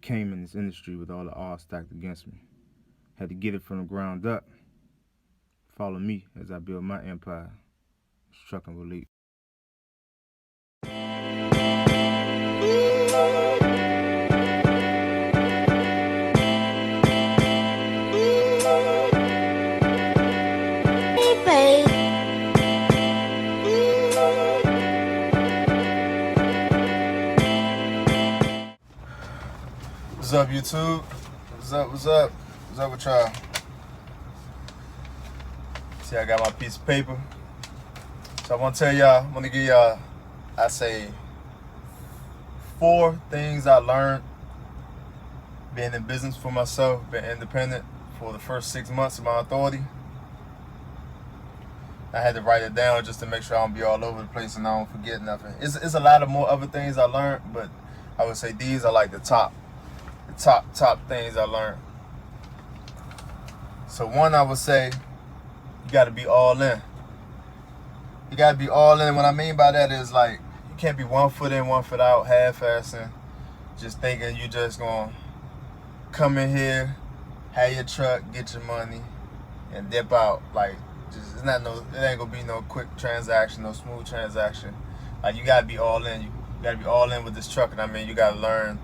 came in this industry with all the odds stacked against me. Had to get it from the ground up. Follow me as I build my empire. It's trucking with Leek. What's up, YouTube? What's up? What's up? What's up with y'all? See, I got my piece of paper. So I want to tell y'all, I want to give y'all, I say, 4 things I learned being in business for myself, being independent for the first 6 months of my authority. I had to write it down just to make sure I don't be all over the place and I don't forget nothing. It's a lot of more other things I learned, but I would say these are like the top things I learned. So one, I would say, you got to be all in. You got to be all in. What I mean by that is, like, you can't be 1 foot in, 1 foot out, half-assing, just thinking you just gonna come in here, have your truck, get your money, and dip out. Like, just it ain't gonna be no quick transaction, no smooth transaction. Like, you gotta be all in. You gotta be all in with this truck, and I mean, you gotta learn.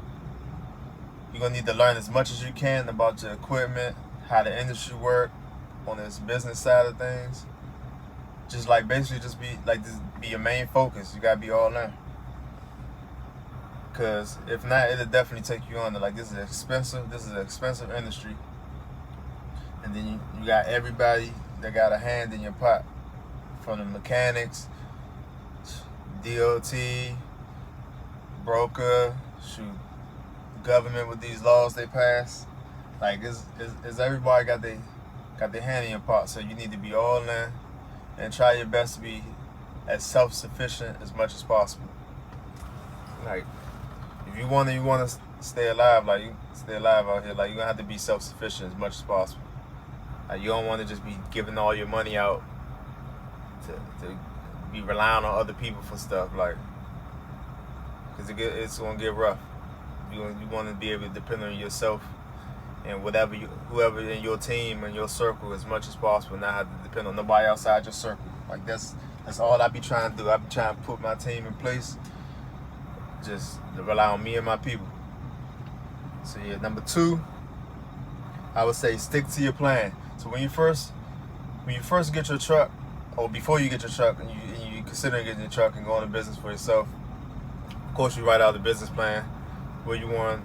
You're gonna need to learn as much as you can about your equipment, how the industry work on this business side of things. Just like basically just be like this, be your main focus. You gotta be all in. Cause if not, it'll definitely take you under. Like, this is expensive. This is an expensive industry. And then you got everybody that got a hand in your pot, from the mechanics, DOT, broker, government with these laws they pass. Like, is everybody got their hand in your pot. So you need to be all in and try your best to be as self-sufficient as much as possible. Like, if you want to stay alive, like, you stay alive out here, like, you're gonna have to be self-sufficient as much as possible. Like, you don't want to just be giving all your money out to be relying on other people for stuff, like, because it's gonna get rough. You want to be able to depend on yourself and whoever in your team and your circle as much as possible, not have to depend on nobody outside your circle. Like, that's all I be trying to do. I be trying to put my team in place, just to rely on me and my people. So yeah, number 2, I would say stick to your plan. So when you first get your truck, or before you get your truck, and you consider getting your truck and going to business for yourself, of course you write out the business plan, where you want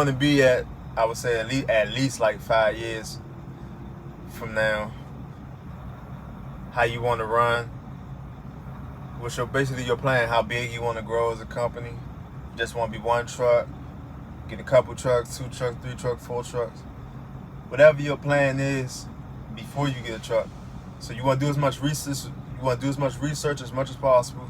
to be at. I would say at least like 5 years from now. How you want to run. What's basically your plan? How big you want to grow as a company? You just want to be 1 truck, get a couple trucks, 2 trucks, 3 trucks, 4 trucks. Whatever your plan is before you get a truck. So you want to do as much research. You want to do as much research as much as possible.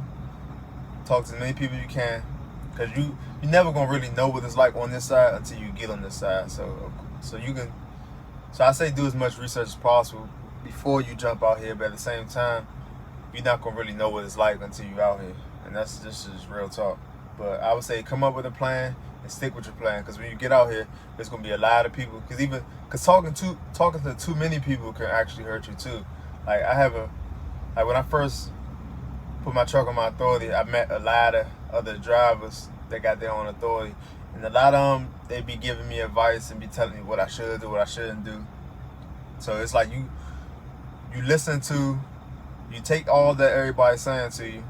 Talk to as many people you can, because you never gonna really know what it's like on this side until you get on this side. So I say do as much research as possible before you jump out here. But at the same time, you're not gonna really know what it's like until you're out here, and that's just real talk. But I would say come up with a plan and stick with your plan, because when you get out here, there's gonna be a lot of people. Because talking to too many people can actually hurt you too. Like, when I first put my truck on my authority, I met a lot of other drivers that got their own authority, and a lot of them, they be giving me advice and be telling me what I should do, what I shouldn't do. So it's like you take all that everybody's saying to you,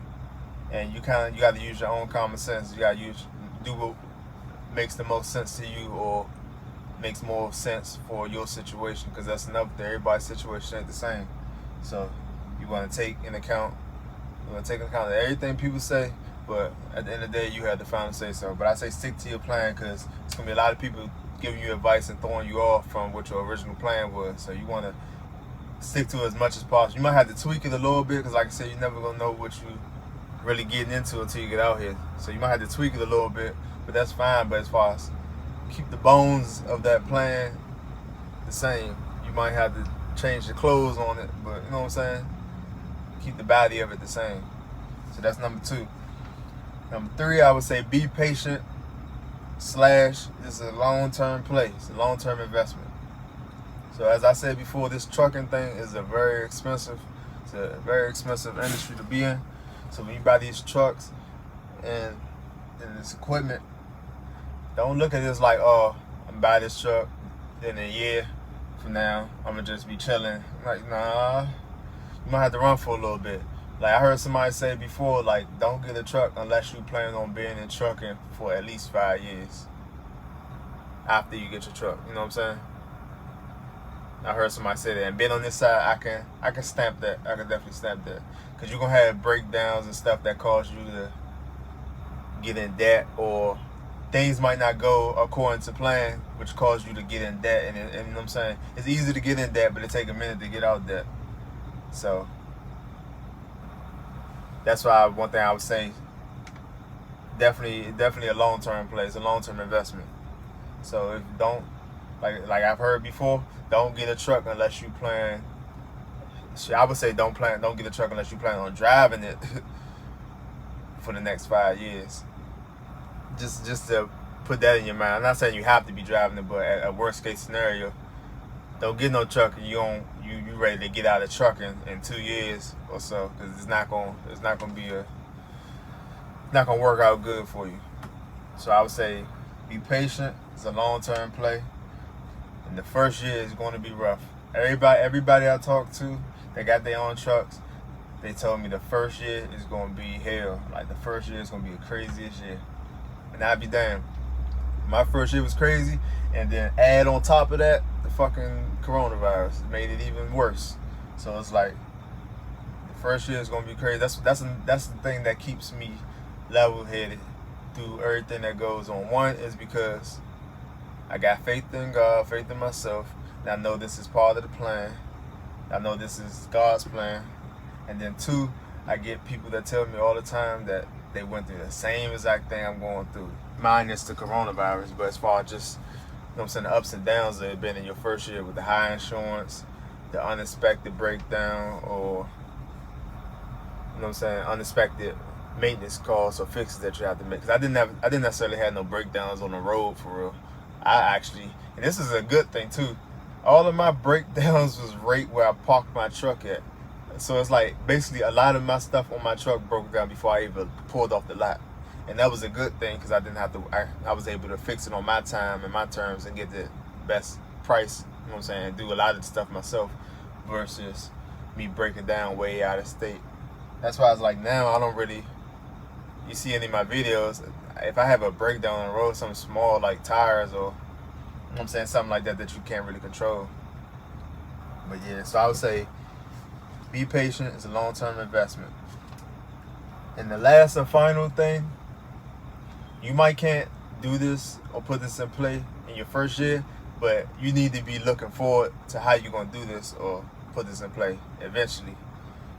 and you got to use your own common sense. You got to do what makes the most sense to you, or makes more sense for your situation, because that's another thing. Everybody's situation ain't the same. So you want to take into account of everything people say, but at the end of the day, you have the final say so. But I say stick to your plan, because it's going to be a lot of people giving you advice and throwing you off from what your original plan was. So you want to stick to it as much as possible. You might have to tweak it a little bit, because like I said, you're never going to know what you really getting into until you get out here. So you might have to tweak it a little bit, but that's fine. But as far as keep the bones of that plan the same, you might have to change the clothes on it, but you know what I'm saying? Keep the body of it the same. So that's number 2. Number 3, I would say be patient / this is a long-term play. It's a long-term investment. So as I said before, this trucking thing is a very expensive industry to be in. So when you buy these trucks and this equipment, don't look at this like, oh, I'm buy this truck, then a year from now I'm gonna just be chilling. Like, nah, you might have to run for a little bit. Like I heard somebody say before, like, don't get a truck unless you plan on being in trucking for at least 5 years after you get your truck. You know what I'm saying? I heard somebody say that, and being on this side, I can stamp that. I can definitely stamp that, because you're gonna have breakdowns and stuff that cause you to get in debt, or things might not go according to plan, which cause you to get in debt. And you know what I'm saying? It's easy to get in debt, but it take a minute to get out debt. So that's why one thing I would say, definitely a long-term play. It's a long-term investment. So if don't, like I've heard before, don't get a truck unless you plan. I would say don't get a truck unless you plan on driving it for the next 5 years. Just to put that in your mind. I'm not saying you have to be driving it, but at a worst case scenario, don't get no truck and you ready to get out of trucking in 2 years or so, because it's not gonna work out good for you. So I would say be patient. It's a long-term play, and the first year is going to be rough. Everybody I talk to that got their own trucks, they told me the first year is going to be hell. Like the first year is going to be the craziest year. And I'd be damned. My first year was crazy, and then add on top of that the fucking coronavirus made it even worse. So it's like the first year is gonna be crazy. That's the thing that keeps me level-headed through everything that goes on. One is because I got faith in God, faith in myself, and I know this is part of the plan. I know this is God's plan. And then 2, I get people that tell me all the time that they went through the same exact thing I'm going through, minus the coronavirus. But as far as just, you know what I'm saying, the ups and downs that have been in your first year with the high insurance, the unexpected breakdown, or, you know what I'm saying, unexpected maintenance costs or fixes that you have to make. Because I didn't necessarily have no breakdowns on the road for real. I actually, and this is a good thing too, all of my breakdowns was right where I parked my truck at. So it's like basically a lot of my stuff on my truck broke down before I even pulled off the lot. And that was a good thing, because I didn't have to, I was able to fix it on my time and my terms and get the best price, you know what I'm saying, and do a lot of the stuff myself versus me breaking down way out of state. That's why I was like, now I don't really, you see any of my videos, if I have a breakdown on the road, something small like tires or, you know what I'm saying, something like that you can't really control. But yeah, so I would say be patient. It's a long-term investment. And the last and final thing, you might can't do this or put this in play in your first year, but you need to be looking forward to how you're going to do this or put this in play eventually.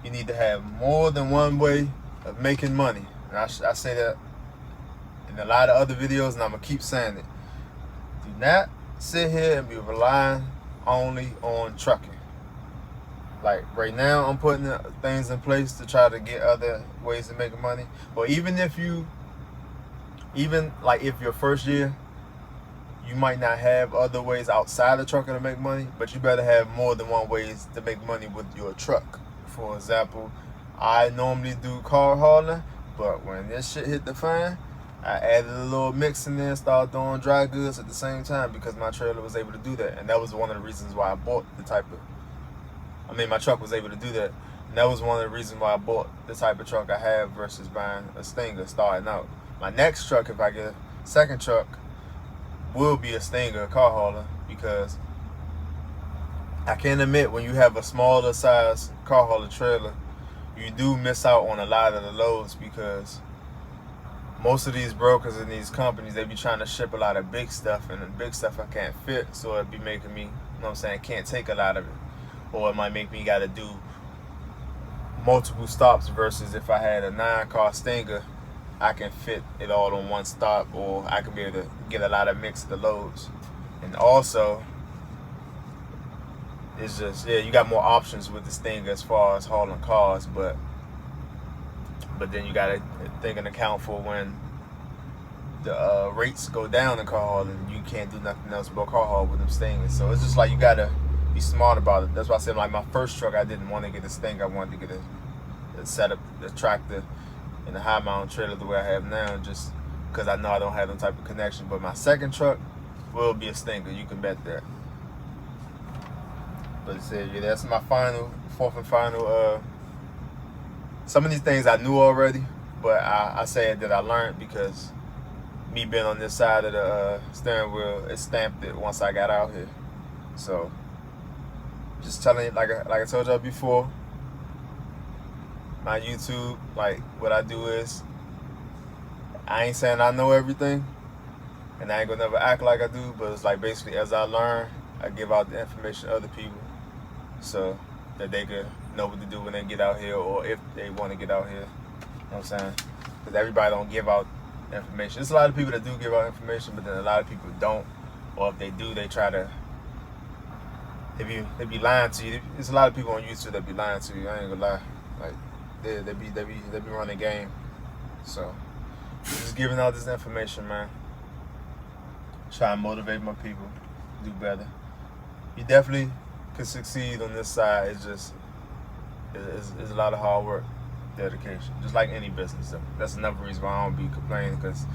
You need to have more than one way of making money. And I say that in a lot of other videos, and I'm going to keep saying it. Do not sit here and be relying only on trucking. Like right now, I'm putting things in place to try to get other ways of making money. Or even if your first year, you might not have other ways outside of trucking to make money, but you better have more than one ways to make money with your truck. For example, I normally do car hauling, but when this shit hit the fan, I added a little mix in there and started doing dry goods at the same time, because my trailer was able to do that. And that was one of the reasons why I bought my truck was able to do that. And that was one of the reasons why I bought the type of truck I have versus buying a Stinger starting out. My next truck, if I get a second truck, will be a Stinger, a car hauler, because I can admit, when you have a smaller size car hauler trailer, you do miss out on a lot of the loads, because most of these brokers and these companies, they be trying to ship a lot of big stuff, and the big stuff I can't fit, so it be making me, you know what I'm saying, can't take a lot of it. Or it might make me gotta do multiple stops, versus if I had a 9-car Stinger, I can fit it all on one stop, or I can be able to get a lot of mix of the loads. And also, it's just, yeah, you got more options with the Stinger as far as hauling cars. But But then you gotta think and account for when the rates go down in car hauling, you can't do nothing else but car haul with them stingers. So it's just like you gotta be smart about it. That's why I said, like, my first truck, I didn't want to get a stinger. I wanted to get a setup, a tractor, and a high mount trailer the way I have now, just because I know I don't have them type of connection. But my second truck will be a stinger. You can bet that. But it said, yeah, that's my fourth and final. Some of these things I knew already, but I said that I learned because me being on this side of the steering wheel, it stamped it once I got out here. So just telling you, like I told y'all before, my YouTube, like, what I do is, I ain't saying I know everything, and I ain't gonna never act like I do, but it's like basically as I learn, I give out the information to other people so that they could know what to do when they get out here, or if they want to get out here. You know what I'm saying? Because everybody don't give out information. There's a lot of people that do give out information, but then a lot of people don't, or if they do, they try to, they be lying to you. There's a lot of people on YouTube that be lying to you. I ain't gonna lie. Like, they be running game. So just giving out this information, man. Try and motivate my people to do better. You definitely can succeed on this side. It's just it's a lot of hard work, dedication, just like any business. So that's another reason why I don't be complaining, because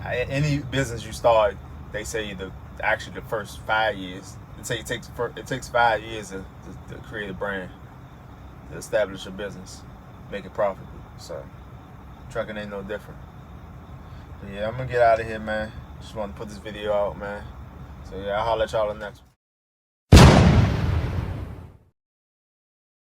any business you start, they say actually the first 5 years. It takes 5 years to create a brand, to establish a business, make it profitable. So trucking ain't no different. But yeah, I'm gonna get out of here, man. Just want to put this video out, man. So yeah, I'll holler at y'all on the next one.